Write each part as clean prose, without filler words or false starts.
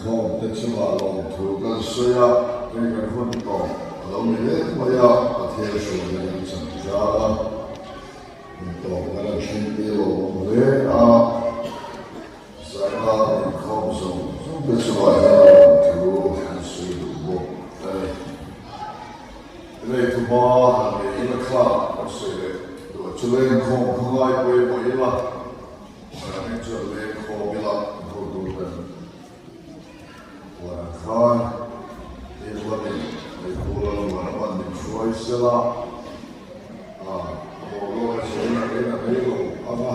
không thế chứ mà lòng thủ cần suy à cái phần còn lòng này đấy mà ya thế số này chẳng ra tổng cái là chuyện đi lòng đấy à sai ra không xong xong thế chứ mà lòng thủ cần suy đủ đây đây thứ ba là cái là khác có suy đấy rồi cho nên không ai quay quay là nên cho nên không biết là không đủ cần và khan thì vấn đề để cô là vấn đề choice là cô là sẽ là cái rồi ama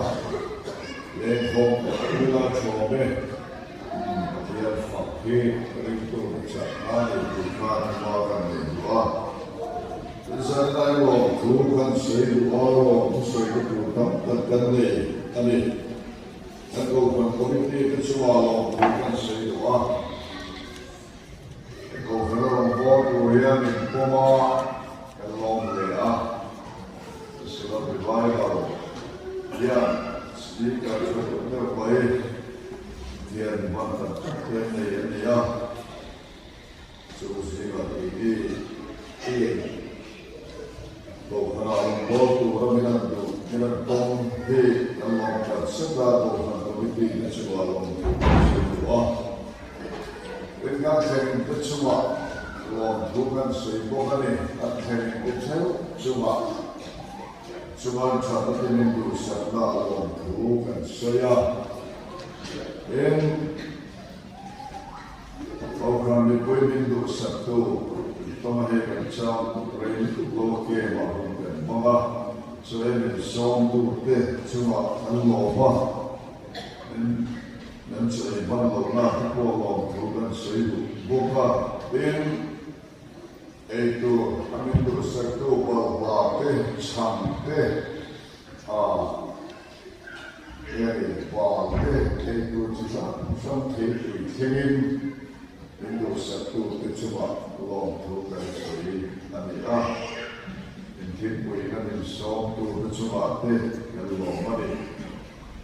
lên không biết là cho bé thì là phát hiện cái tổ chức này thì khan mà cái này đó giờ đây lòng thu cần xây dựng lòng thu xây dựng tập cần này anh ấy anh cô còn có biết cái số lòng thu cần xây dựng cô phải lòng vô của em mình có mà cái lòng này sẽ là bị vai vào chỉ cần phải vậy tiền bằng tập tiền này chú sẽ là cái tổ hợp bộ tổ hợp mình công ty làm việc rất là tổ hợp công ty nó sẽ là làm việc bên cạnh thành tích chung làm thu ngân sách bộ này thành tích chung cho cái mình đủ sản là làm thu ngân sách bên program mình quay mình đủ sản thu Tomahe Kancham, Rain Loke, Mahungan, Mama, so em song to te, Chuma, and Lova, and then say, Bando, not to long to then say, Boka, then Eto, I mean, to Secto, Bate, Chante, Bate, Eto, some take, Tingin. Indo satu kecuma long tu kali ani intin pui kan song tu kecuma te kalau long mani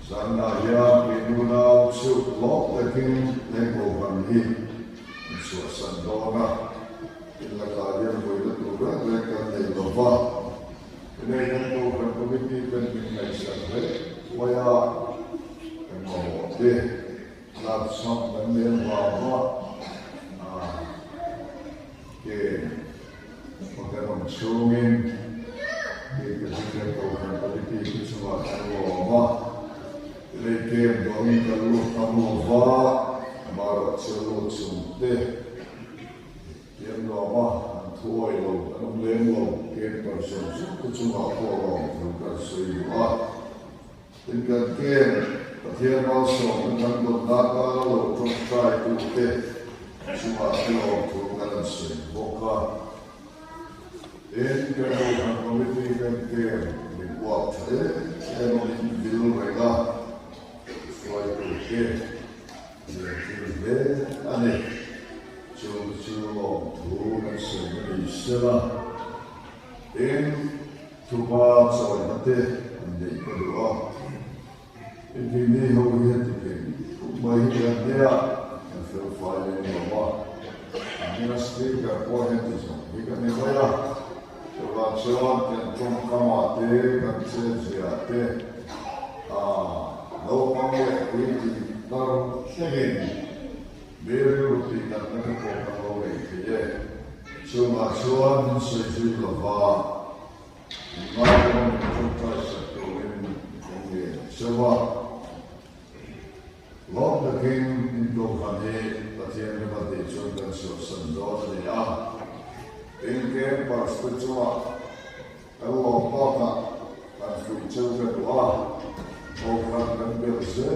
sana ya pinuna su long lekin lego banghi suasan dona illa kalian pui tu kan lekan le lova ini kan tu kan komiti kan minai sanre waya kan mau te lap sam dan le bawa que porque sungin que kita tahu politik itu semua agama lekin doni kalau kamu baru selalu sunte yang lama tuai lo dalam lemo que person itu semua orang juga semua tinggal que dia masuk dengan data lo try itu que semua orang dalam sebuah dengan komite dan dibuat dengan bilu mereka suatu jadi aneh cuma dengan sebenarnya coba soal nanti ini kedua ini hubungan baik dan dia file ini Minä speaker pohjentisen, mikä ne voidaan, joka se on, että on kamaa teekan sen sijaan laukamme kuitenkin tarvitsekin. Virruutiin tämän näkökohdan olikin, se on se sillä vaan. Mä olen suhtaissa tuolin, se vaan. Loppukin tuohan tiedän, että Jordan Johnson dollari Inke parstutsuva Ello pata Kanfuitsuutetua Oukran Bilse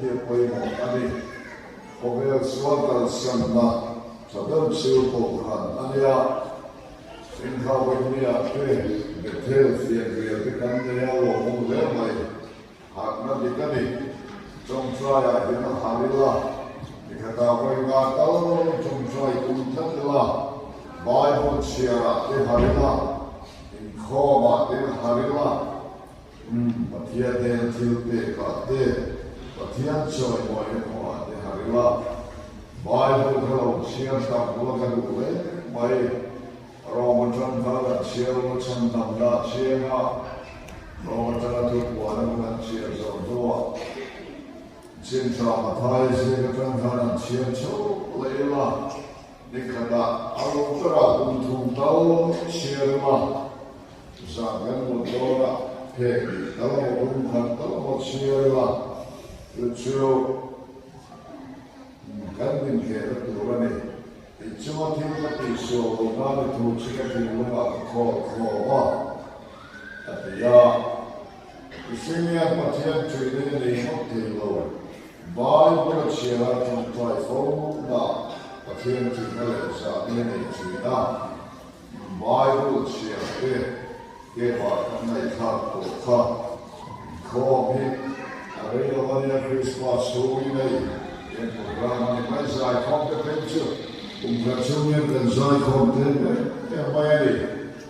Hiepoimo Ani Ovel Suotal Sanna Sadam Siupoukran Ania Inhauinia Te Betelfien Rietikanne Jallo Muvelmai Hakna Dikani Jomsaya Hina Harilla Kata koi ngatau jumsoi kunthatla Bible share te harila in khoma te harila pathia den thilte ka te pathia choi moi khoma te harila Bible chiar tam lo kan le mai ro ma chan tha la chiar lo chan tam la chiar na ro ma chan tu wa na ma chiar zo do chen tra ma thai se ka chan tha na chiar cho le la ni kha da alo tra un thum tao chiar ma sa gan lo do la he da lo un khan da lo chiar la lu chu kan din ke ra tu ra ne e chuma thi ka ti so na le tu chi ka ti lu ma ko wa at ya isenia ma ti an tu ne ne mo ti lo bai ko chi ra tu tai fo na pa ti an ti na le sa ne ne chi na bai ko chi ra ke ba ka nai tha ko bi are yo va ni Christmas so ni in programa de mais ai competente graciunea den zai competente e mai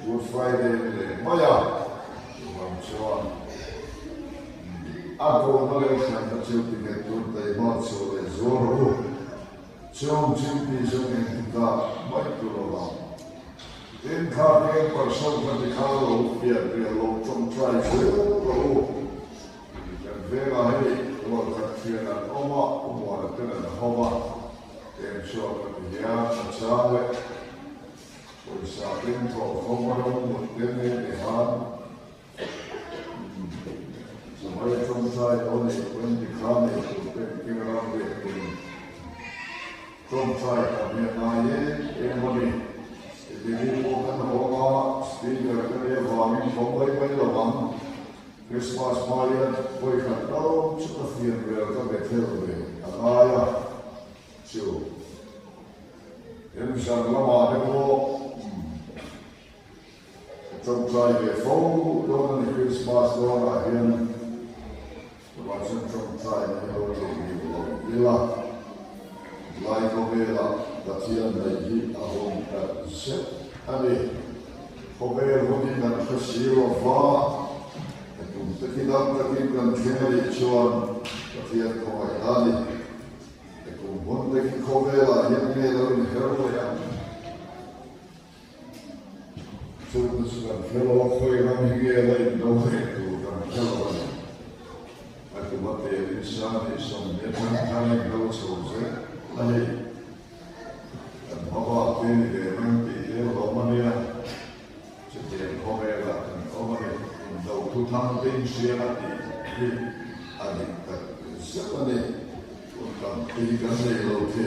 Good Friday maia vamos lá agora não é que a gente tem que tudo da emoção de zoro chão chimpi chão da mai tudo lá em cada pessoa que cada um via lo chão trai zoro ver aí lo que na oma uma pena na homa tem só que já sabe o sabendo como não tem de har so vai sai onde quando de carne que não vê como sai a minha mãe e mãe e de o que não homa speaker que é vamos como vai lá Christmas Maria foi cantar o que a filha dela também fez a Maia tio ele já não há então trai de fogo dona de Christmas dona hen mas então trai de fogo lá o vela da tia daí a ronca se ali o velo de na festival vá Sekitar terkikan kemeri chuan katian kawai tali ekung bonde ki kovela yenge lorin heroya chuan sukan felo koi rami gela in dore tu kan felo aku mate insan isom netan kani gau chose lahi dan baba tini de rangi elo mania setiap kovela kan omani đầu thu thang tên xuyên là thì anh thật rất là nè còn cần đi cái này lâu thì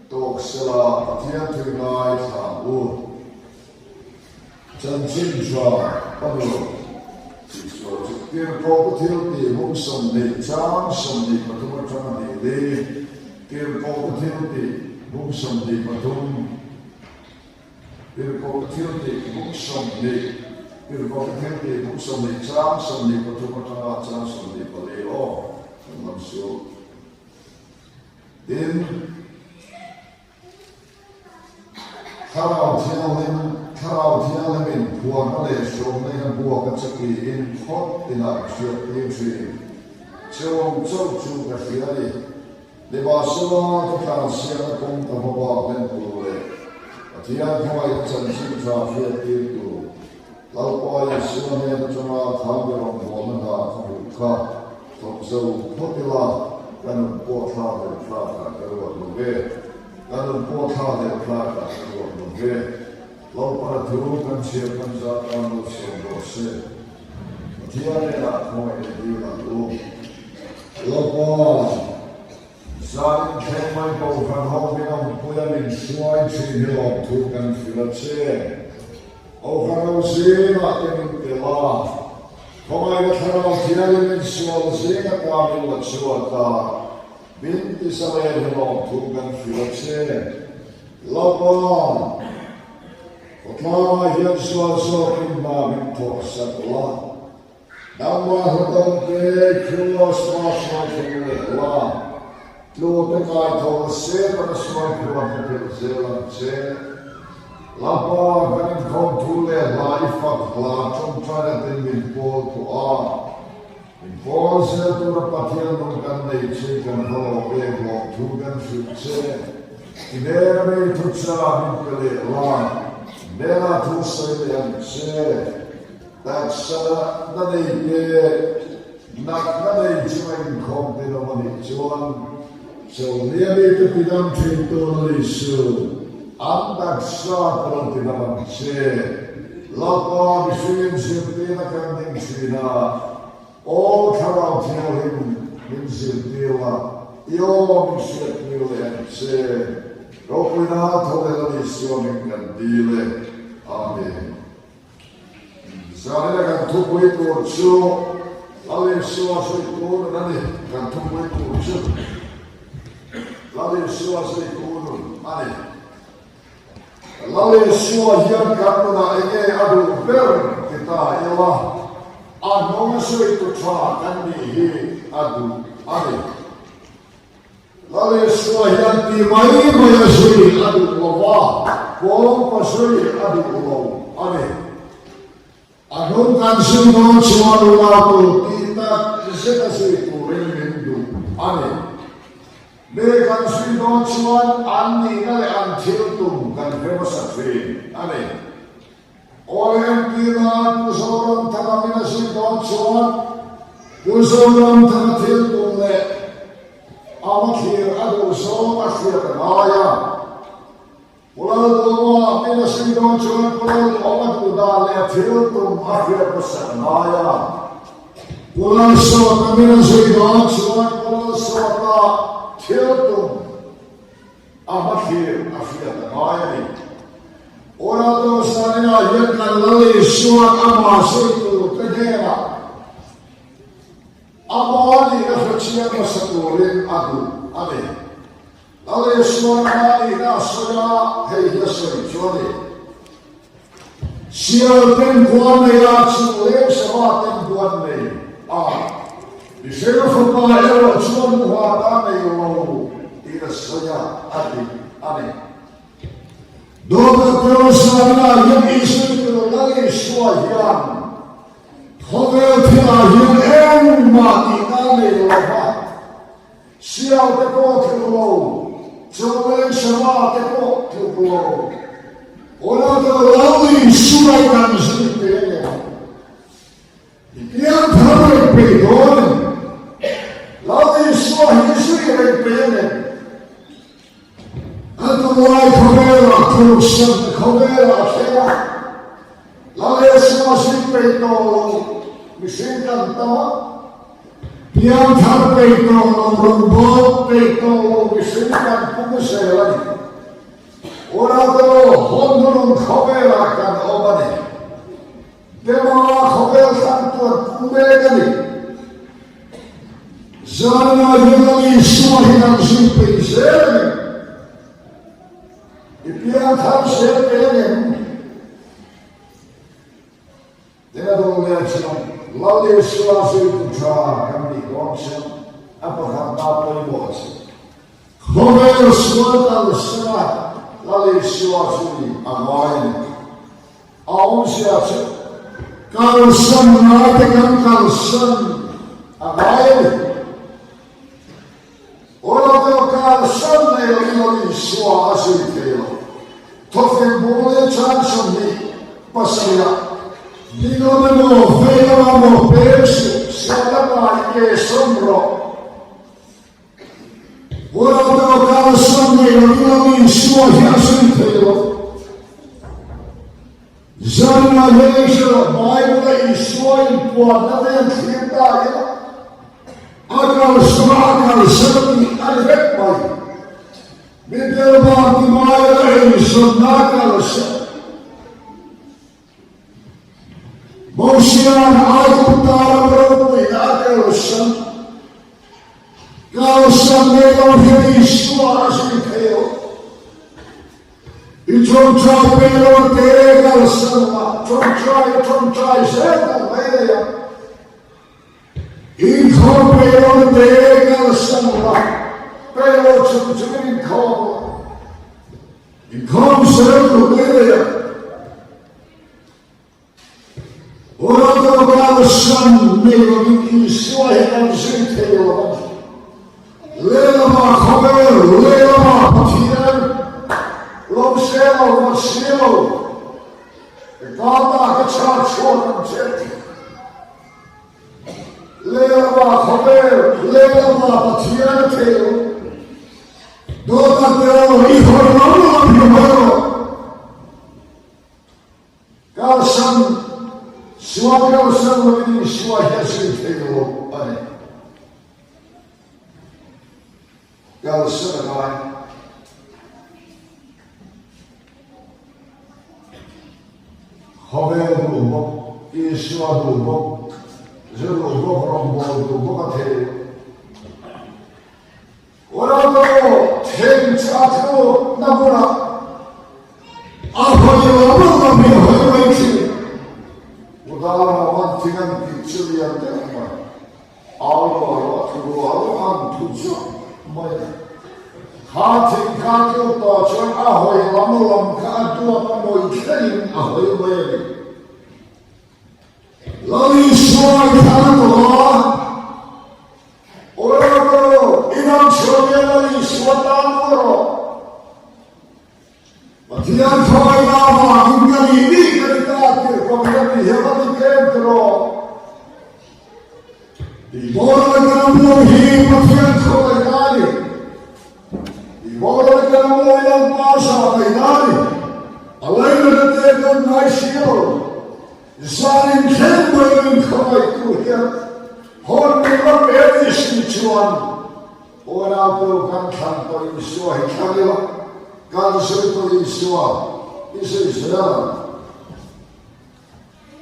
tôi sẽ là thiên thứ hai thảm u chân chính cho bắt đầu thì số trực tiếp có thiếu thì muốn sống để chán sống để mà tôi muốn cho nó đi tiền có thiếu thì muốn sống để mà tôi tiền có thiếu thì muốn sống để Pero kung hindi mo sa may chang, sa may patumatanga chang, sa may paleo, sa mansyo. Then, karao tiyalim buwan ale, siyong na yung buwan at saki in hot inaksyot yung siya. Siyong chow ka siyali. Diba siya kakang siya kung kababagan tuloy. At yan kung ay chansin sa fiat ito. Laupai Suomeen tuna Tamperon huomenna kuka Topseu potila kanun puotaade plata kerua luge kanun puotaade plata kerua luge laupara turukan siakan saatan usondose tiarena koe dila lu laupa sain kemai paukan hovinam pujamin suaitsi hilom tukan filatse O karau sina temin tela, komai karau tiada min sual sina kami lat suata, binti saya hilom tukan filatse, lapan, kotama hian sual sokin ma min toksatla, nama hutan ke kuas masma kemela, luote kai tola se pada sual kuat kemela se. Lapa kanin kong tule laifak la chom chana tin min pol tu a. Min pol se tu na patian nung kan nei che kan holo e blok tu kan shuk che. Idea me tucha binkale la. Nela tu say yang se. Taksa na de nak na de chuan khom de no mani chuan. So lia me tu pidam thin to no isu. Am taksa kron ti na se. Lapa bishwin se na kan ding sina. All karau tell him in Zildila. Yo bishwin yang se. Rokuina tole isiomin kandile. Amen. Sarila kan tupoy kurso. Lali suwa suikun nani kan tupoy kurso. Lali suwa suikun nani. Lali suwa yan kan na ege adu ber kita ialah anong suiku cha kandi hi adu nani. Lali suwa yan ti mai maya sui adu lawa. Bolong pasui adu lawa. Nani. Anong kansi non sumaru lato kita kisah kasih kurang hindu, ane. Me kansi non suman ani nale antil tum kan famous affair, ane. Orang kita kusoran takamina si non suman kusoran takatil tum le amakhir adu so akhir naya. Pulau tua mina sidon cuman pulau omat udah lihat film akhir pesan naya. Pulau suaka mina sidon cuman pulau suaka film akhir naya ni. Orang tu sana yang kalali suaka masih itu kedera. Apa ni refleksinya masaturin adu, amin. Allah Subhanahu ina sudah hei yasuri cuali. Siapa tempuan ya cuali siapa tempuan ni. Di sini fukma era cuan muhada ni orang ina sudah ane. Dua terus sana yang isu itu lagi suayan. Hotel tiada yang mati kali lepas. Siapa tempuan Coba sama teko teko. Orang tu lalu surai kan sini. Yang terbaik pun, lalu suai sini pun. Atau mulai kebela terus kebela saya. Lalu semua sini pun, misalkan tahu. Yang terbaik tolong rombot, tolong disediakan pengusaha lagi. Orang tu honor kebelakan obat. Demam kebelakan tuan kembali kali. Zana yang suahinan simpen seni. Ipian harus seni. Tidak boleh lihat siapa. Lalu suasi putra kami konsep apakah apa yang bos? Kalau suatu serat lalu suasi amain, awam siapa? Kalau semua dengan kalau amain, orang tu kalau semua lalu suasi kelo, tapi boleh chance ni pasnya. Digo de nuevo, vamos verso, se habla que sombro. Ora do cada sombro, não me sua jacinto. Já na igreja, Bible e sua importante verdade. Agora só sangue alvet pai. Me deu uma imagem sonata sangue. Mosian aku tahu berapa urusan. Kalau sampai kau jadi suara sedikit, itu capai lo tergal semua, concai saya ya. Itu lo tergal semua, pero cuma kau saya ya. Orang tu kalau sambil memiliki suara yang sendiri, lelama khabar, lelama pikiran, Yeshua Yesu Telo Ane. God is Son of God. Hovel Dubo, Yeshua Dubo, Zulubo Rombo Dubo Ate. Orado, Ten Chato, Nabura. 아버지와 어머니 허용하시 우다라 완팅한 빅처리한테 정말 아우로와 두루와로 한 두죠 뭐야 하팅 가격도 저 아호이 라물람 가두와 뭐 이케인 아호이 뭐야 너희 수학이 하나도 오라고 이런 처녀는 수학당으로 Tiyan thawai nawa hingani ni karita kir komiyani hewani kentro. Ibora kanamu hi matiyan thawai nani. Ibora kanamu ilang pasha kainani. Alay na natekan na shiyo. Zanin kenmo ilang thawai kuhiyan. Hon nilang erish ni chuan. Ora po kantan po isuwa hikaliwa. God said to Yeshua, He says,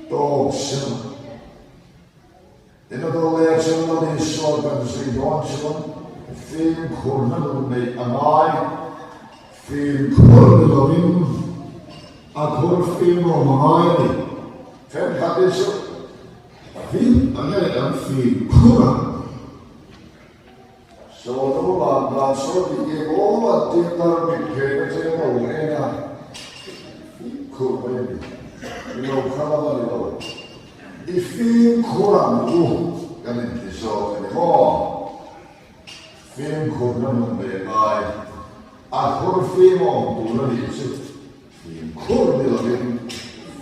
Dog sin. In the legend of Yeshua, God says, Don't sin. Feel cornered me, am I? Feel cornered of him. A core feel of mine. Fem hadis. Feel again, feel cornered. So no one so we gave all a dinner with parents and cool baby. You know, come if you could and it is all anymore. Film could not be by a whole film on to the film could be living,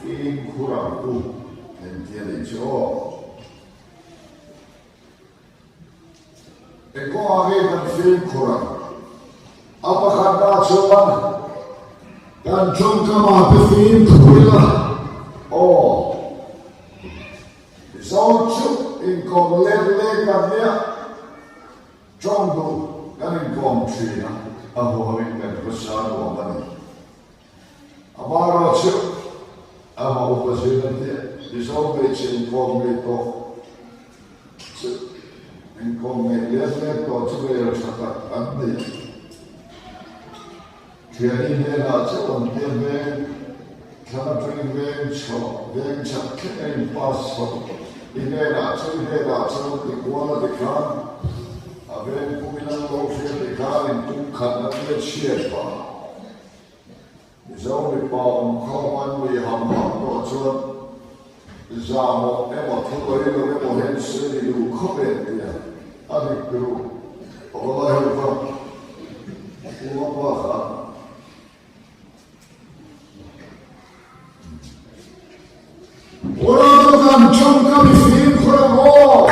film could and tell it all. Eko age kan film kurang. Apa kata cuman kan cuma film kurang. Oh, saucu ingkong lele kan dia contoh kan ingkong Cina. Aku hari kan besar orang. Amaro cu, ama upasiran dia. Disau becin ingkong itu. Ingkong lihat kau cuba yang sangat aneh. Jadi dia nak cuba dia karena pengen cak kena pas. Ini nak cuba di kuala dekan. Aben kuminan lokasi dekan itu karena dia siapa. Jauh di bawah kawan we hamam kau cuba. Zamo emang tu lagi emang hensi itu keren dia. Adik guru, Allah Akbar, Allah Akbar. Orang tu kan cuma film kurang oh,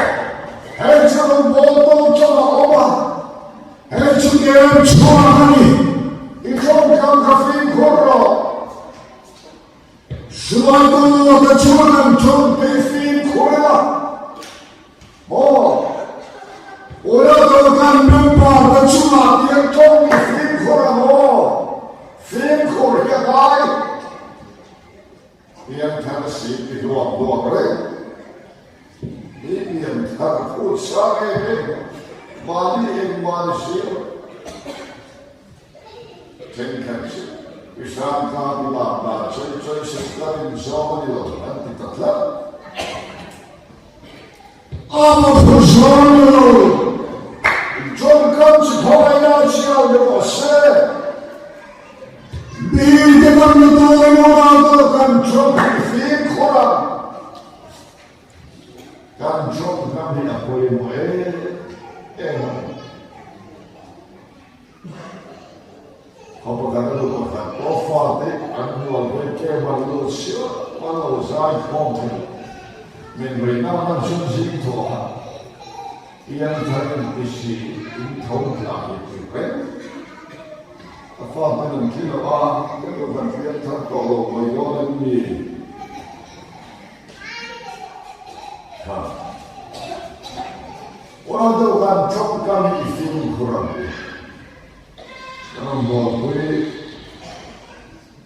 hanya bodoh cuma orang, hanya game cuma ni, itu kan film kurang. Semua itu cuma film kurang, oh. Orang kan nampak cuma dia cuma film kurang oh, film kurang yang lain. Yang tersi itu dua orang. Ini yang terusah ini, mali yang manusia. Tengok sih, Islam kan bilang, cuy sekarang zaman itu nanti tetap. Apa persoalan? John comes to point out your say. Be the one to do your control film Quran. Control kami apa yang apa kata lu kata offer annual weekend baru siapa baru saya komen. Mengenai sih itu yang terisi intau lagi juga. Apa yang kita yang berfirman kalau mayor ini, orang tu kan cok kami isi kurang. Kalau buat kue,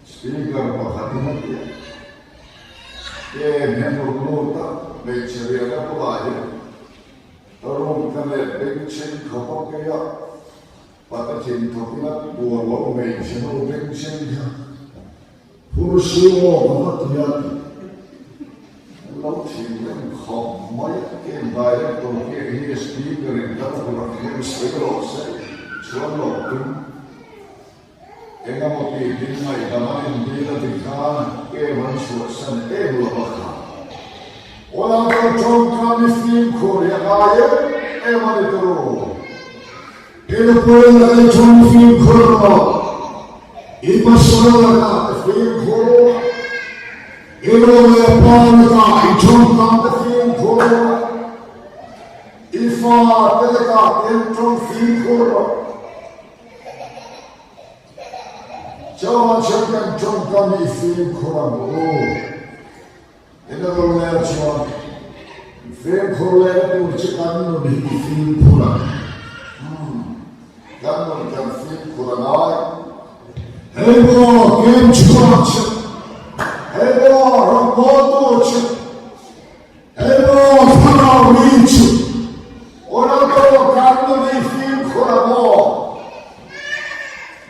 speaker pakai mati. Ye member nota, bicara apa aja. Orang kami bincang kapal kaya, pada cinta kita buat bincang bincang. Purusiwo mati. Lalu tim khom mai ke bayar tu ke ini speaker ini tak pernah ke speaker osai cuman lalu enggak mau pilih mai dalam ini dikan ke mansuasan belaka orang tu kami film Korea kaya mana tu ini pun ada film Korea ini masalah film Korea Ilo me panka ichonka film koro ifa teleka entron film koro jawa chonkan chonka mi film koro ina lo me chon film koro le tu chikan no ni film koro kan film koro nai ego game chon Hello, Roboto. Hello, Faraoich. Orang tu kamu ni film korabo.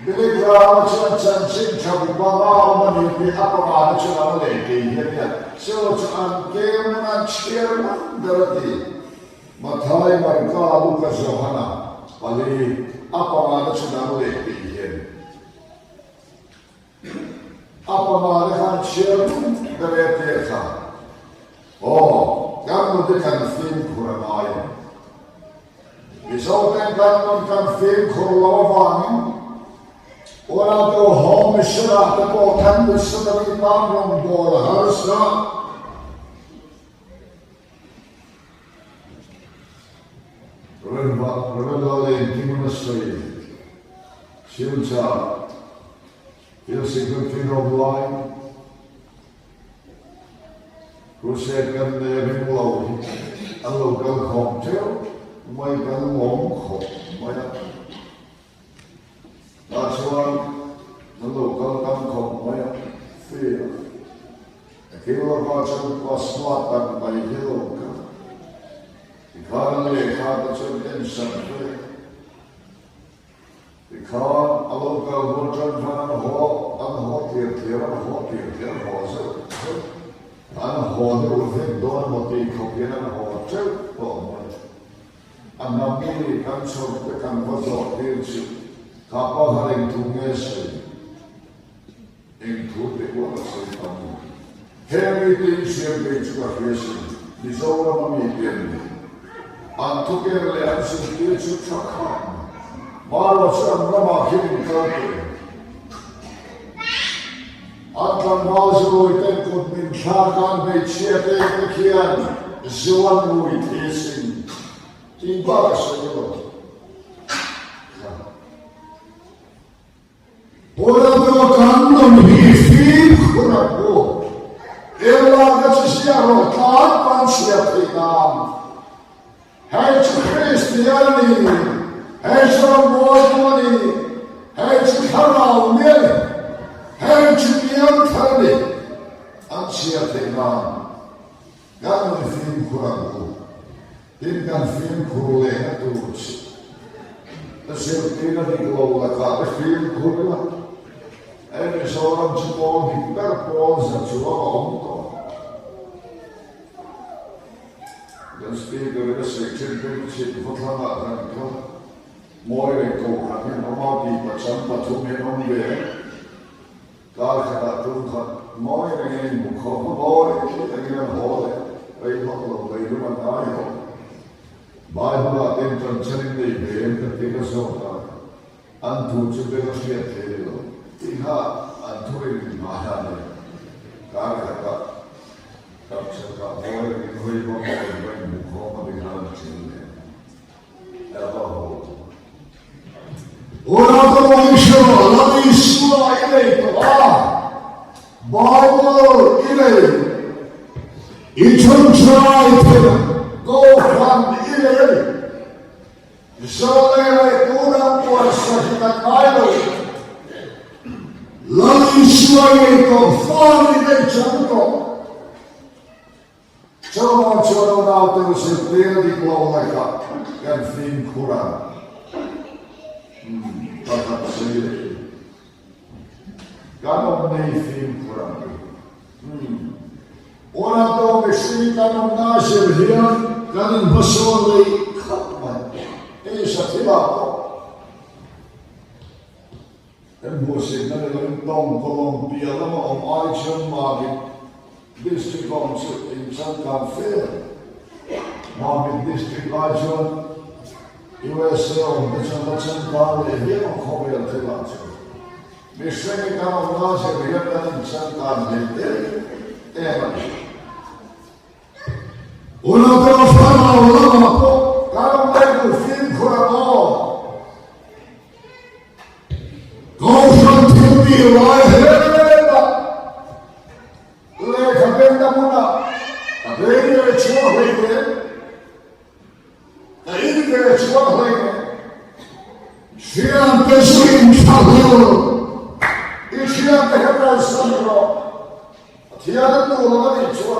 Bila kita macam campur bangau mani apa mana cakap lagi ni. So macam game macam cerita berarti. Matai mereka luka Johana. Balik apa mana cakap lagi ni. Apa malah share dari tiada. Oh, kamu dengan film kurang aja. Misalnya kamu film kurang orang tu home serah tu kan seperti tanggung bola harusnya. Rendah yang gimana sih? Siapa? You'll see good thing of life. Who said them there in low? A local cocktail, my gun long hop, my that's one, the local gun my fear. A kilo of watching was smart and by hill. The currently had the children something. Because a local water van een hoogteer, hoorde door wat ik op je een hoogte komen. En dan ben ik een soort kan wat op je kapal in toegeven. In toete wat ze kan doen. Everything should be expression. Die zouden we niet kennen. En toegeven hebben ze hier te trakken. Maar wat ze allemaal geen kant. Atlan mazlum tekut min şarkan ve çiğete ekleyen zıvan muhit esin. Tiba başlıyor. Orada kandım bir film kurabu. Evlarda çizgiyor, kağıt pançiyatıyla. Her Hristiyani, her Şamboğazmani, her Karavmeli. Her cümleyen tanrı, ansiyatıyla, yani film kuranı, dinken film kuruluyla durursun. Nasıl bir oğlaka, film kurula, en sonra çıkıyor, dikler poğazda çıkıyor, ondan. Den stiger det seksjon til fortlandet, Moiren kohan, normalt på kjempa to gjennom det. Kata Tuhan, Moiren ingin buka, Moiren kita ingin boleh, Baiklah, Baiklah ayo. Baiklah, tentang cerita ibu ketika seorang antu juga siap terima. Tiga antu ini mahal. Kata Kapsaka Moiren ingin buka, Baiklah cerita. Apa? Orang Malaysia lagi semua ini Bible ini itu try go from ini So they kurang puasa kita kayu. Lalu suai itu faham dan contoh. Coba tahu terus setir di pulau mereka yang film kurang. Kata sendiri. Kalau ini film kurang. Orang tu mesti kalau nasib dia kan bersolek kapan. Ini setiap dan musim nanti tong Colombia lama Aisyah magi district council insan kafe magi district Aisyah USA macam-macam kali dia mengkhabar terlalu. Misalnya kalau nasib dia kan insan kafe Orang tu faham orang apa kalau mereka film kurang. Kau santi wahera, leka benda muna, tapi ini cuma lagi, ini cuma lagi. Siapa pesuin sahaja, siapa hebat sahaja, tiada tu orang ini cuma.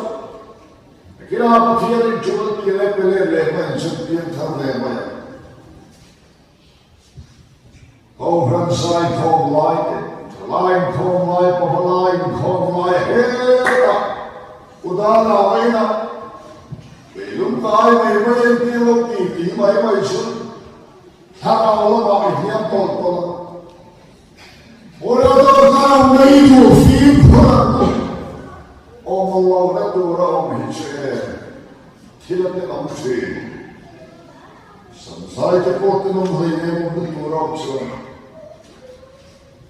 Kira apa tiada cuma kira pelai lepas jumpa thar lepas. Kau bersai kau lain kau hera, udara aina, belum tahu memang yang ti mai sun, thara Allah bagi dia tol. Orang tu kalau meidu film kurang, Allah nak orang hijrah, tidak nak hijrah. Sampai jepot tu mungkin orang tu.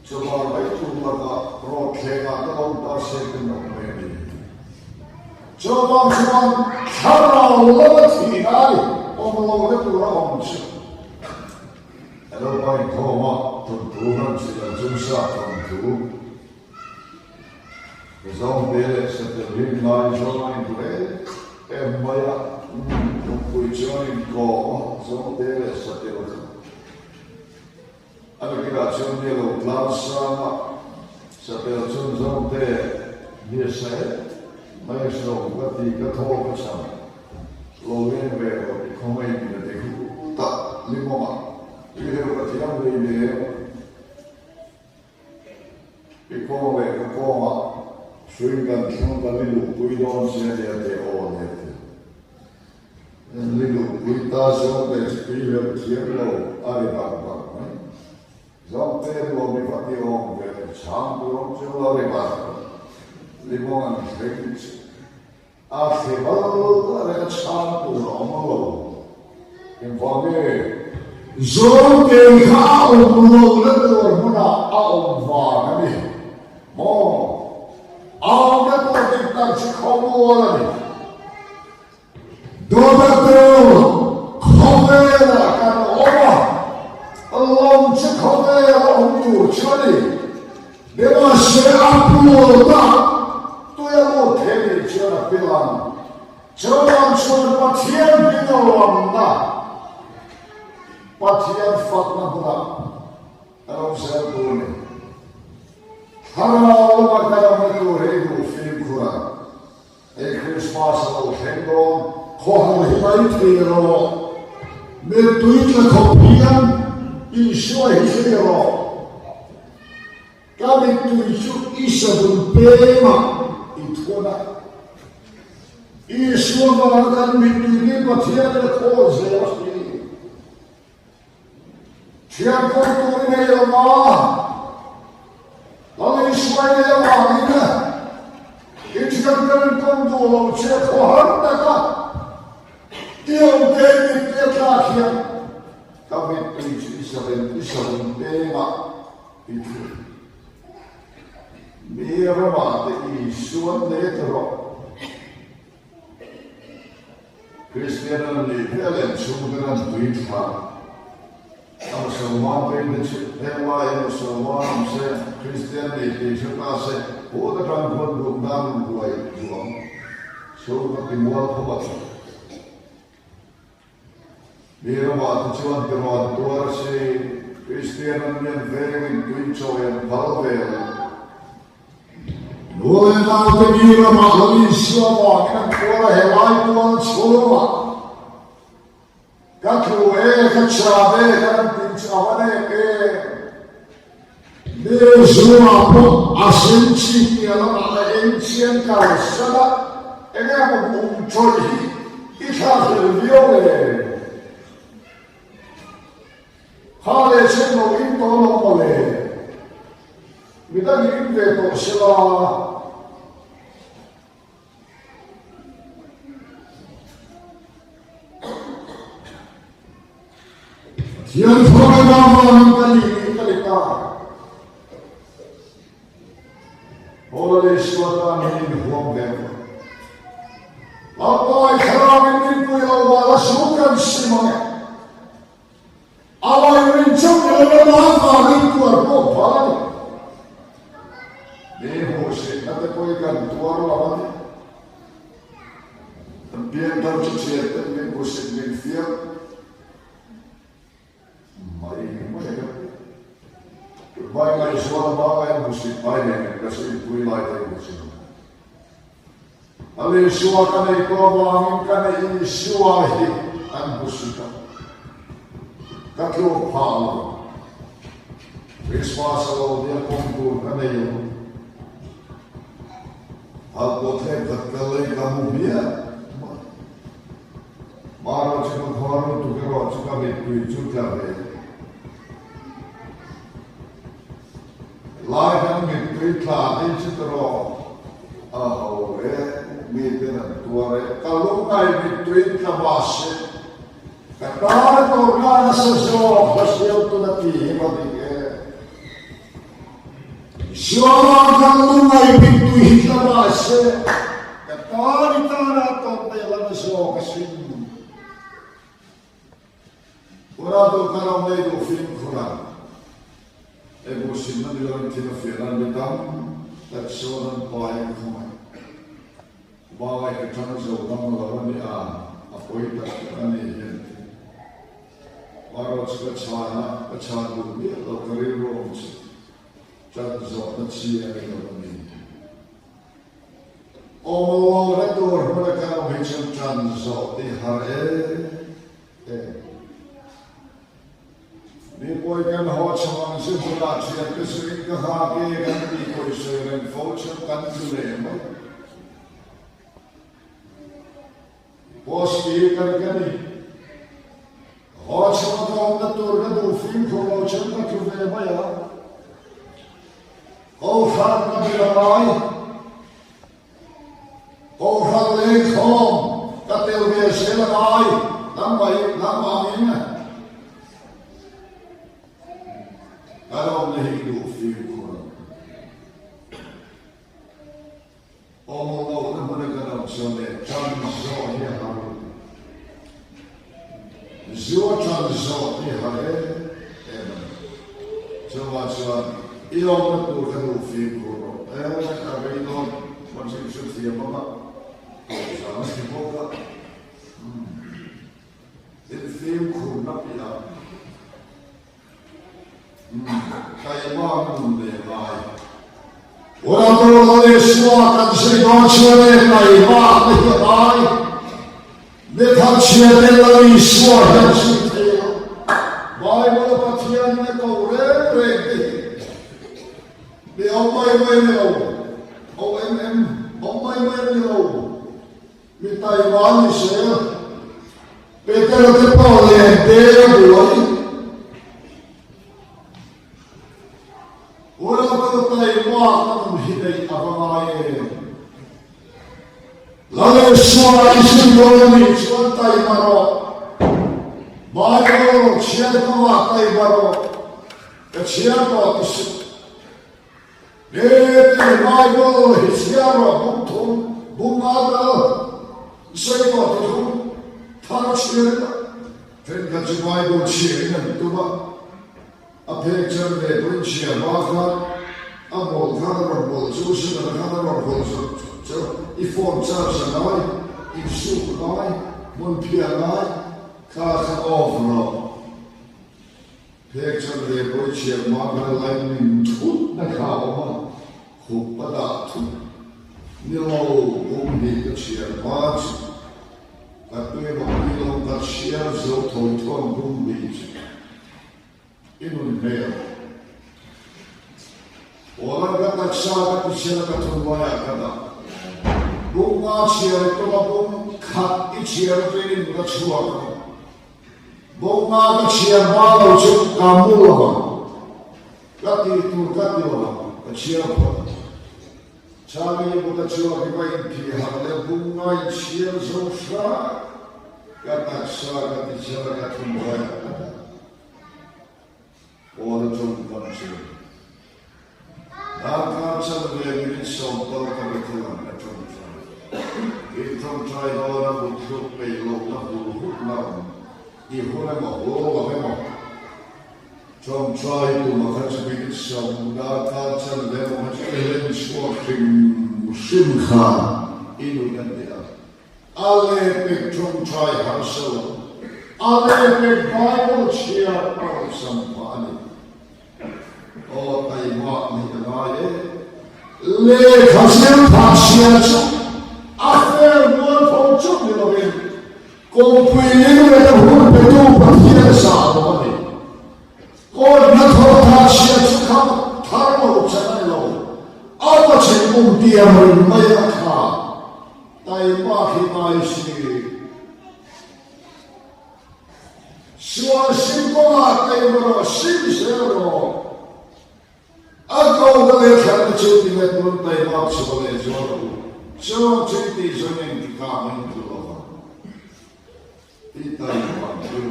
Coba itu maka rohnya kalau tak sepenuh ini. Coba cara Allah tidak, Allah itu orang macam. Kalau baik koma Tuhan sudah susah tentu. Zaman bela setiap lain zaman itu banyak pujian koma zaman bela setiap Ada kira lo plasa sampai zaman te biasa maestro berarti ketemu bersama lo yang berada di komai di deku tak lima ini berarti yang ini di komai sehingga kita lalu kuidon saja te orang itu lalu kita sampai sepuluh tiada ada apa Zaman itu mifati orang bercampur jual lepas, lima kecil. Akhirnya ada campur orang Infakir. Zon kau lepas mana awak ni? Awak tu kita cikgu ni. Dua tahun kau kan orang. Allah cakap orang tu cari, dia siapa tak, tu yang mau kini cakap bilang, jangan cuma patian kita orang tak, patian fatna pula, orang saya tu ni, karena Allah berkata itu film kurang, Christmas atau Hengkong, kau hari ini tiada, metuju kopian. Isu hero, kami tu isu berbeda itu nak. Isu orang itu ni batia lekor sehari. Siapa tu ni Allah, lalu isu ni Allah ni. Itu kan tu orang cakap harta kan. Dia mungkin dia kasihan. Kami itu isabel tema itu. Biar mati isuan netro. Kristianan ni helen sumberan duitha. Kalau semua benda tema yang semua masa Kristian ni cuma se, bukan kan bundang buai juang. So kita muat apa? Mirawa tujuan keruan tuar si Kristianan yang verin tuinco yang palvel. Nuai na te mirawa haliswa wa kan tuara helai tuan chulwa. Kakru kachabe kan pinchawane Nezua po asensi ni alam ala encian kausala ega mo choli ikha viole. Hale seno into no mole. Mida ginde to sila. Tiyan thora naman kali kalita. Oleh suatu ini huam lepas. Apa ikhram ini pun Allah sukan semua. Allah yang mencuri Allah itu apa pun. Dewa sih, nanti kau ikan tuar lawan. Biar tahu cecet, biar kau sih biar. Mari kita. Baik suara bagai musik baik, kasih tuilai dari musik. Ali suara kane itu awang kane ini suahi an musik. Kakyo palo, Viswasalo dia kontur kane yo. Aku terhadap kali kamu biar. Maro cuma baru tu kerja cuma itu juga. Lain itu kelihatan citro, mungkin tuare. Kalau ngai itu kabase, kata orang sesuatu hasil tu nanti hebatnya. Siapa kalau ngai itu kabase, kata ditara tu pelan sesuatu hasil. Orang tu kalau ngai itu film kurang. Musimnya di dalam tina firan betam, tak seorang pelayan kumai. Bawa kita jauh dalam lawan dia, apa itu kan ini. Walau sekarang dulu dia atau karir romsi, jadi jauh nanti yang ini. Orang itu mereka macam jauh di hari. Ni koi kan ho chamang se bula chia ke sri ka ha ke kan ni koi se ren fo cham kan tu le ma pos ki kan ni ho chamang ka na tur ka du fin ko ho cham ka tu le ma ya ho khan na bi la mai ho khan le khom ka tel ve se la mai nam amin na kalau hidup di Quran, Allah mereka nak sampai cantik ya harus, jiwa cantik ya harus, macam ia betul hidup di Quran. Apa itu macam seperti apa? Sama seperti itu film Quran ya. Kayak bangun deh, baik. Orang tu oleh semua kan sedang curi kayak bangun deh, baik. Betul curi lagi semua kan curi. Baik kalau patian ni kau rek deh. Dia omai ni omai ni minta iman saya. Betul betul dia buat. Orang berkata iman menghidai abang lalu suara isi dormi cuantai maro, baru siapa makai baru, siapa tusuk, baru siapa bungada, siapa tu, taruh siapa, terkait baru siapa tu bah. Apek cerita pun siapa kan, amol kan berbol, susah kan berbol, so, ifon cara senai, isu senai, munpian senai, Kaka overal. Peksan de boitje makkelijk in goed naar gaan. Goed padat. Nilo om die dat je ervaart. Dat we nog niet om dat je zo tot van doen weet. In een meer. Orang kata sahabat bicara kata waya kata. Bunga siar itu lapun kat siar ini bukan suara. Bunga kat siar malu cek kamu lah. Kati itu kati lah. Kat siar apa? Cari bukan suara kita pihak le bunga siar susah. Kata sahabat bicara kata waya kata. Orang jumpa siar. Aku akan menjadi contoh kebetulan itu try orang untuk peluk nak nak ibu nak mau apa try itu makan sedikit sambil kaca dan macam shopping simha ini kan dia. Alih try hasil, alih Bible siapa sampani. Oh, taimak ni kenal le hasil hasil after one from chuk ni loge kompuini le hul betu pathia sa ni ko na thor hasil chukam tharmo chana ni loge aw chengum dia mai kha taimak hi mai si suasim ko ma taimro sim zero Aku boleh kerana cuti metron taimak sebagai jualan. Semua cuti zoning di kami itu lah. Di taimak itu,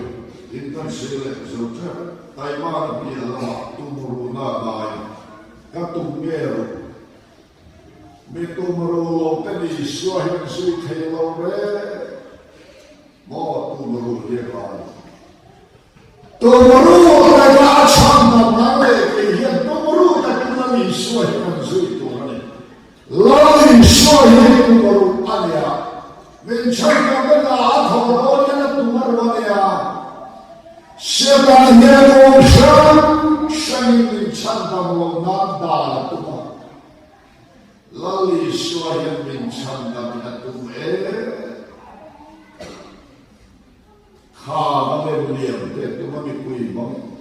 intan selek zoter. Taimak dia lah tumuruna lain. Katumber, metumuru tadi suahin sui kelore. Mau tumuru dia lain. Tumuru mereka cakap nale kehian tumuru. Suai manusia itu kan, lalu suai itu baru ada. Mencari benda atau orang yang tumar ada. Sebenarnya orang yang mencari benda nada tumar. Lalu suai yang mencari benda tumar. Kau boleh itu mami kui bang.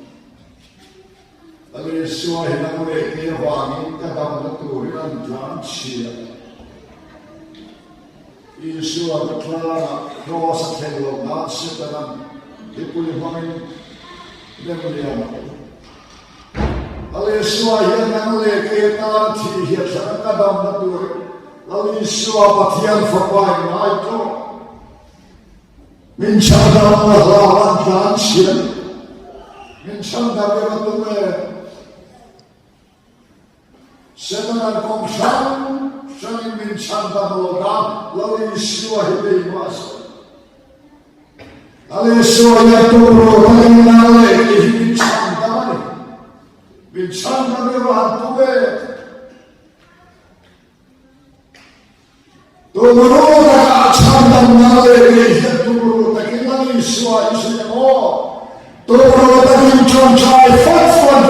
Lalu suai nak mereka wangi kadang turunan lansia. Isu ada kelara cross kello nasi kadang dipulih wangi demikian. Lalu suai nak mereka nanti hiasan kadang tur. Lalu suai patian fakai naik mencari lawan lansia, mencari betul. Sebenarnya kongsan, saya mencanda melodam, lalu istiwa hidup masa. Lalu istiwa yang turun, lalu nale, mencanda berbahan tuwe. Turun, tak canda nale, turun, tak kira istiwa mo. Turun, tak mencari fat-fat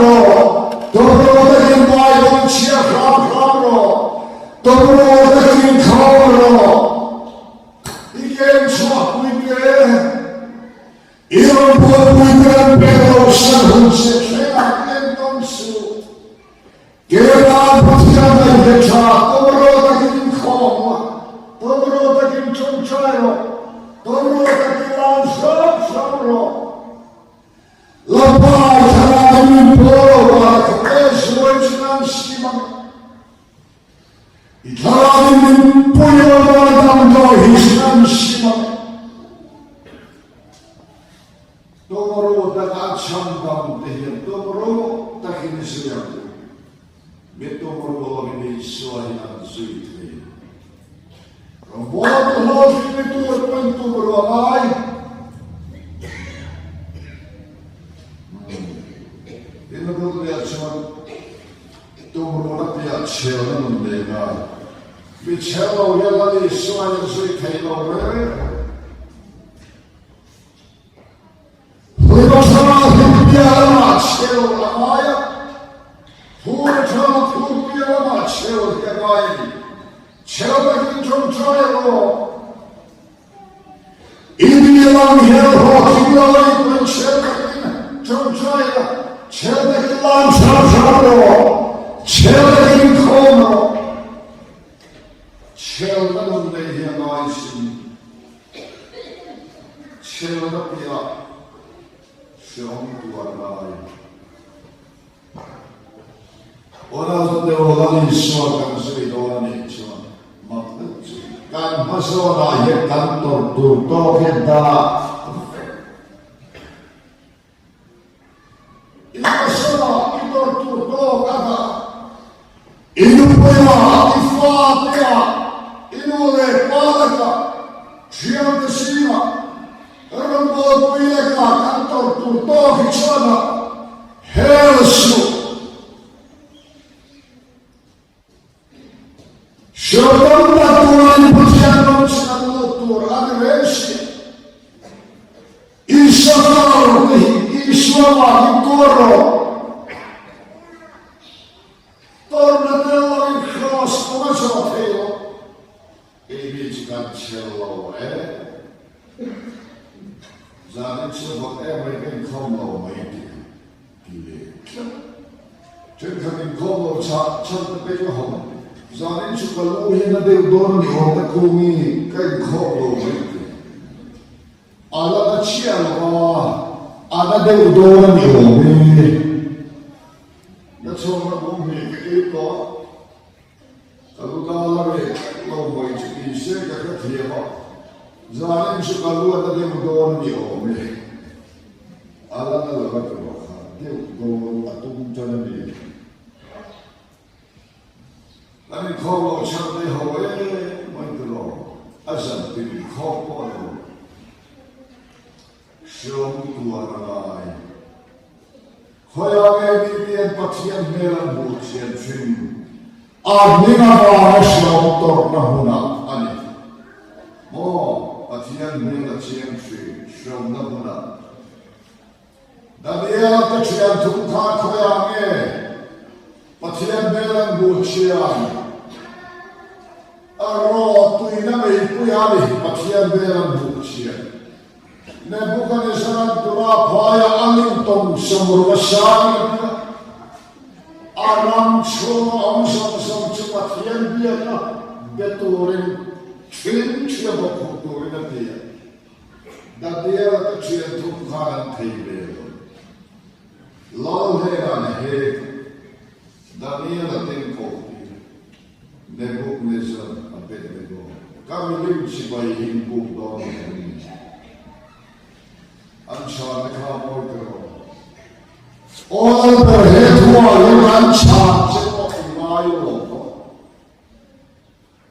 Dobro takin Bible chia kram-kramro. Dobro takin kramro. Ikem suah puike. Iron buat puike pero sahun sekena entom su. Kera patian ay hecha. Dobro takin kram. Dobro takin chonchayro. Dobro takin lansam-samro. Lapay haramin poro Suwainan siman, itarin puyo madam do hisnan siman. Tomoro dagat sambam dehian, tomoro takin siyam. Betomoro ini suwainan suite. Rambuat lo itu terpentu beruamai. Ini betul ya cuman. Tumuruna pia chela nundega. Bichela uyala di suai sui kailo re. 부처 부비야마 채워대가이 채워대기 좀 줘요 이비야마 헤어로 기도하고 채워대기 좀 줘요 채워대기 람사사로 채워대기 컴으로 채워대는 내 헤어가 있으니 채워대기야 시험두하나이 원하던 대로 원하는 이수와 강수의 도안이 있지만 막든지 깐파서나 옛간돌 뚝뚝했다 이것으나 이돌 뚝뚝하다 이누보야 이파떼야 이누레 빠르다 귀한 뜻이나 여러분 보이래가 간돌 뚝뚝했잖아 헬수 Şuradan Kur'an başlayan çıkarılıp adı versin. İnşallah, inşallah, doğru. Tornadelların kras konuşatıyor. Evi çıkan çello, Zaten çıkıp Amerikan komlamayı gibi. Çünkü komlo çantı bekliyor. Zaten şu kalu yine de doğru orada kumi kay kolu ala da çiğalva ala de doğru ya sonra bu mevki ko kalu dağları lomoy çıkışa kakatiyama zaten şu kalu ada de doğru ala da bakıyor de doğru atum canı 나는 거로 참내 허에 만들어 아산들이 거꾸로 시험두하나이 허양의 미비엔 박시엔 메란 무치엔 춤 아니가 바라 시험도나구나 아니 박시엔 메란 치엔 춤 시험나구나 나비야한테 취한 둥타 허양에 박시엔 메란 무치엔 Tuina me ipuyali pakian beran buksia. Nebuchadnezzar dura paya alintong samurwasani aram chono amsam chupatian biana beturin twin chebo kuturin dia. Dadia ta chien tukharan theibe. Lal heran he Daniel atenko Nebuchadnezzar kami limsi bay himbuk doon ang siya nakamoy pero all the head yung ang siya siya imayo ko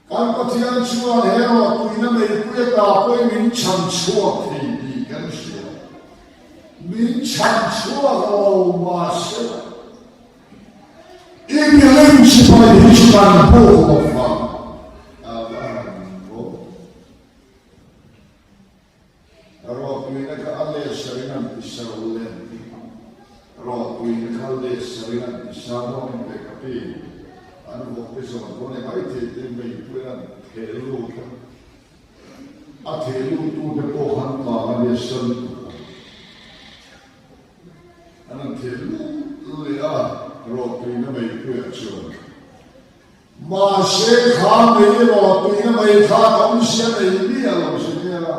kan patiyan siya hero tuina may kuya tapoy minchang siya kaibigan siya minchang siya o masya limsi bay hispan buko pa Anu bukti sama kone mai te mai puedan helu a helu tu de pohan pa mane son anan helu le a ro tuina mai puedan chon ma she kha me ro tuina mai kha kam she mai bi a lo she ne la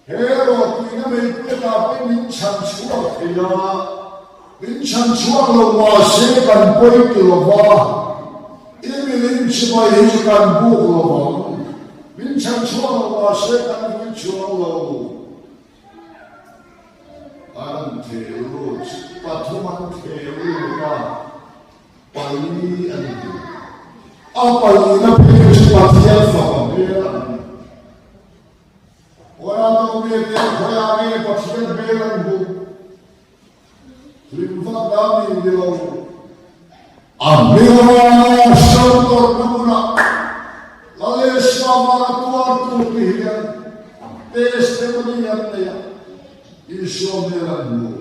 he ro tuina mai puedan pa min chan chua ya Vinchan chuang lo ma se kan poi ki lo ba imi lim chi ba hi kan bu lo ba Vinchan chuang lo ma se kan bu chuang lo aran the lo pathuman the lo ba pai an a pai na pe chi pa thia fa ba be ora to me te khoya me pathian be ran bu Limfat dami dilaw. Amira shantor namuna. Lalesha maratuar tupihiyan. Testimoniyan niya. Isyo meran mo.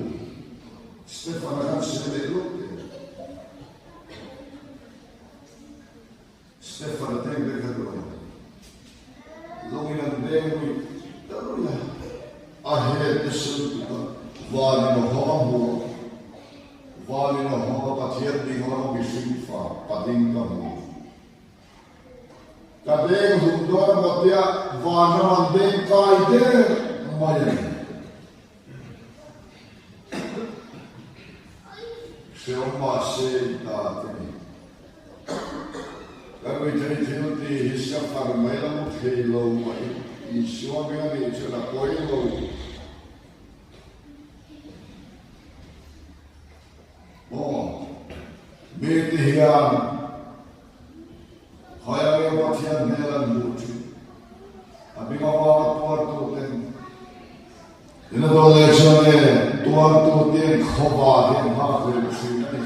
Stefan Hansen pathian ding lo bi sing fa pading ka mu ka deng hum do na motia wa na man deng kai de mai se o ma se ta te ka ko te te ti hisa far mai la mo te lo mai I sua me ni che la koi lo me te hian haya me pathian melan mutu abinga wa tuar tu ten ina do le chane tuar tu ten khoba ten ma khre chi ni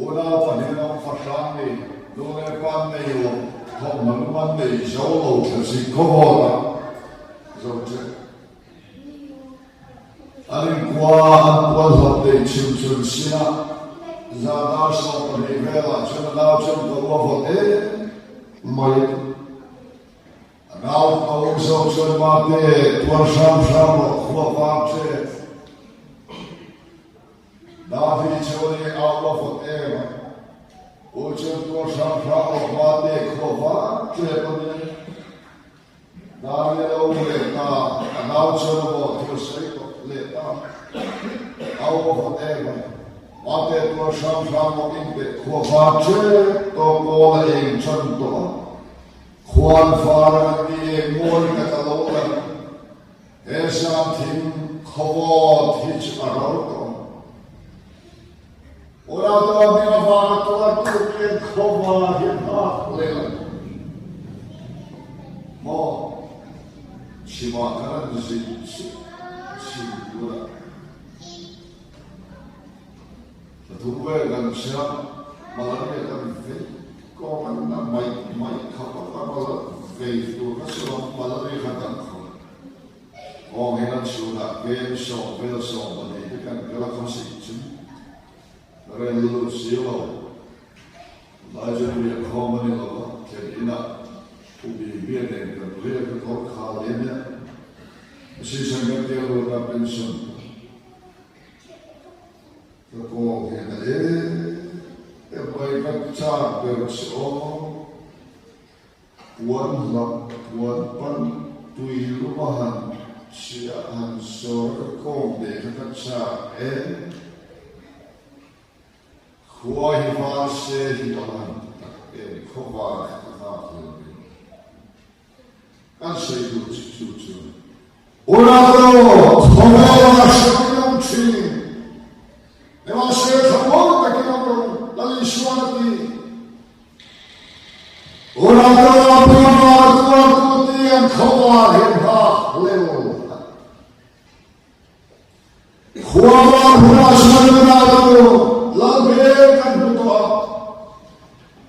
ona pa ne na fa shan ni do le pan ne yo thom man man ne jo lo chi khoba la zo che arin kwa kwa zo te chu chu sina Zadar so rivela chana lao cham ko vo e mai nau ko so so mate tuar sham sham ko va che Davi chori out of e o cham tuar sham sham mate ko va che pone Davi lo le ta nau cham vo tu sei ko le ta out of e Ate tuo sham inte ko vache to kola en chanto Juan fara ni mol ka kalola esa tim khawat hich arauto Ora to abina fara to tu ke khawa he ha lela Mo shima karan si ura Tuwe gan siya malaki kan faith ko man na may kapag mala faith to kasi malaki kan ko o ngayon siya kaya siya kaya siya malaki kan kaya kasi relo siya lajan niya common ilo kaya ina ubi biyen kan kaya ko kalenya siya ngati ilo na pension Ko kena e pai ka cha per so puan pan tui lumahan sia han so ko de ka cha e huai ma se hi onan e ko va ka kan se du chu ora ro thomela shakam chi Eva se favor que no la lishuati. Ora ora ora ti an khova ha leo. Khova hura shana do la be kan to.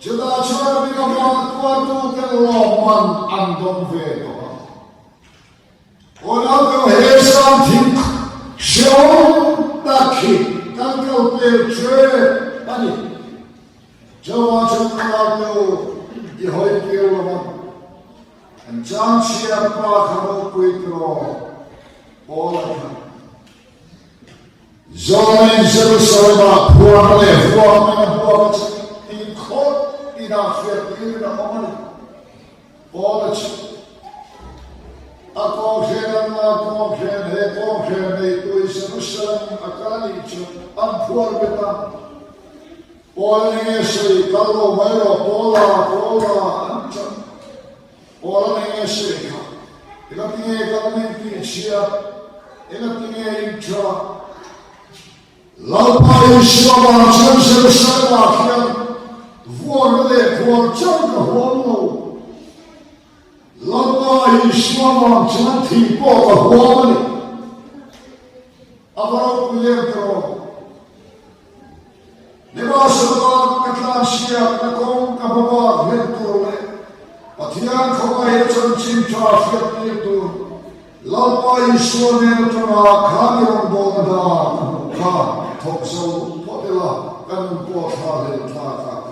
Jada char bi ka ma tu ke lo man an dom ve to. Ora to he sam thik shon takhi Kanka per che ani jawa chakla I hoi ke lo an jan chia pa khamo kuitro ola Zoin Jerusalem puamle puamle in khot ina khir ina omani ola Ako khen tu Jerusalem akali chu ampuar beta Ola sei kallo mairo ola ancha Ola sei ka Ila tinge kalmenti chia Ila tinge intra Lalpa Yeshua Jerusalem akhian Vuorle vuorchanga vuorlo Lama Yeshua chanti poka huamani Avarok lentro Nebasaba katlanshia nakong kababa lentro le Patiyan kawai chanchin trafik lentro Lama Yeshua lentro kamirong bonada ka tokso potela kanong pota lentla ka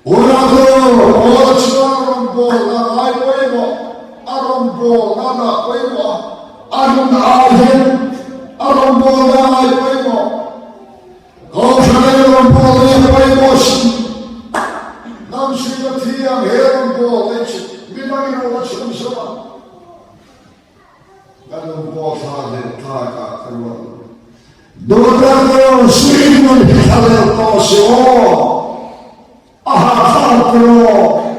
Orado, orachmarombo, la aiwemo, arombo, nada aiwemo, arum ahen, arombo, la aiwemo, 앞으로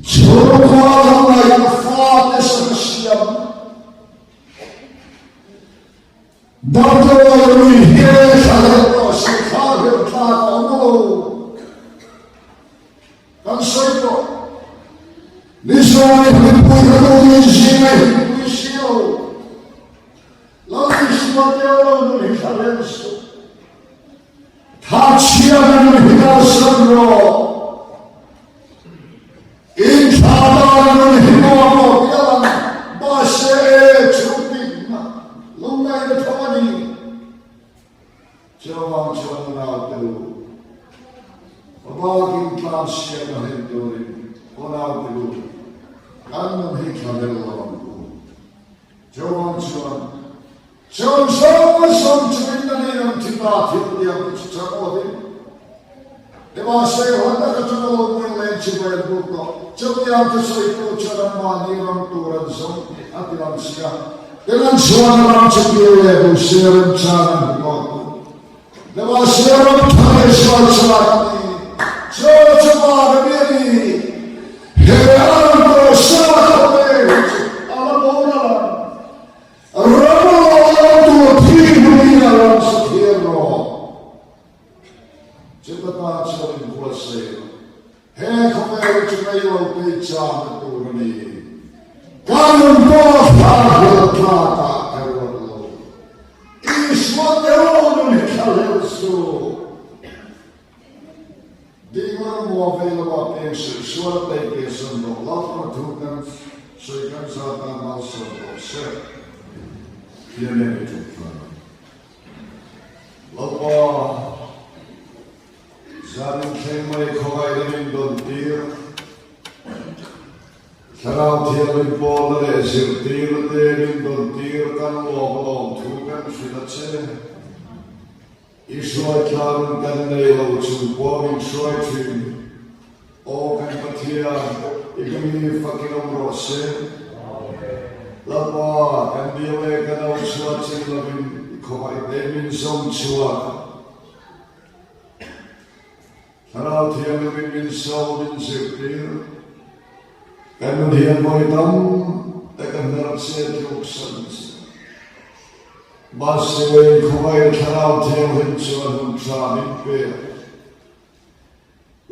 저거하나 파트에서 시험 나도 위해 살았고 시카를 다 오늘로 간소이고 니소의 흑부이고 인심의 흑부이시오 너희 시원되어오는 휘갈레수 다 취하는 휘갈선으로 인사하는 힘으로 미안한 마세의 주빛나 롱나이를 통하니 저왕 전나도 어바긴 플라시에가 했더니 원하도 갖는 휘갈레를 얻고 저왕 전 정성을 성주있는 이름 뒤다 뒤부디하고 추천하거든 내가 세환다가 저거 물레 집에 묻고 저기한테 서있고 저런 많이랑 또란성 아띠랑 시간 내가 시원한 저기에 부시를 차는 것 내가 시원한 타에서 차니 저 아르면이 해안도 시원하게 알아보라 라마도 피부이라면서 피해로 저것도 저는 보았어요. 해커메를 주가요 배치하는 또르니 가는 파하다 배워도 이 수원대로는 해탈해서 네가 뭐 available pension 수원대에서도 라프로 두간 수익감사다 말씀도 세 비례를 줬다. 라파 Zanim kemai kovaydım dontir, Karav tiyalin bolere zirtir derin dontir kan loğlom tugan filace, İşoy kârın kanneyle uçun boğin şoy tüm, O kan patiya igmi fakin omrose, Lapa kan biyole kana uçuwa çinlavin kovaydemin zom çuwa, Karaw tiyang min saw min sirtir, kan diyan mo itam, takan darap siya tiuksan. Masaway kumay karaw tiyang hinsuan ng samin pe.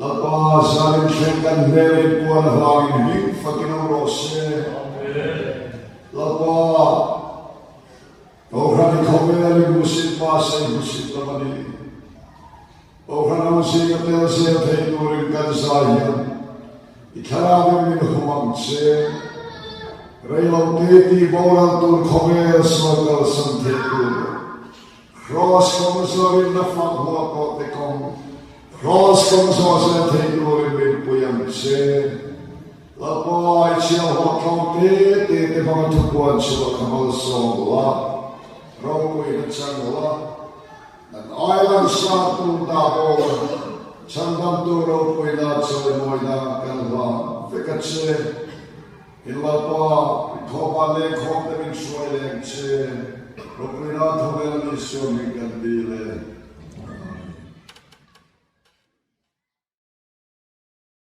Lapa samin siyang merit po ang hangin bing fakinurose. Lapa, Ohrani kumay musit pasay musit lamani. Ohrana musiga telsiya taydurin kansayan, ikarabin min humangse, Raylaw teti bawal tur komel swagal santekur, Cross komisarin na fanghuwa ko tekong, Cross komisarin taydurin min puyangse, Lapa ichiyang huwakaw teti mga tukuan siya kamal songla, Rawi na changla, Ailan saatun dabo, Chandam turo puina choy moina kalva, Fikatse, Ilapa, Kobale, Kobdemin shoy lengche, Rupuina tobel misyon mi kandile,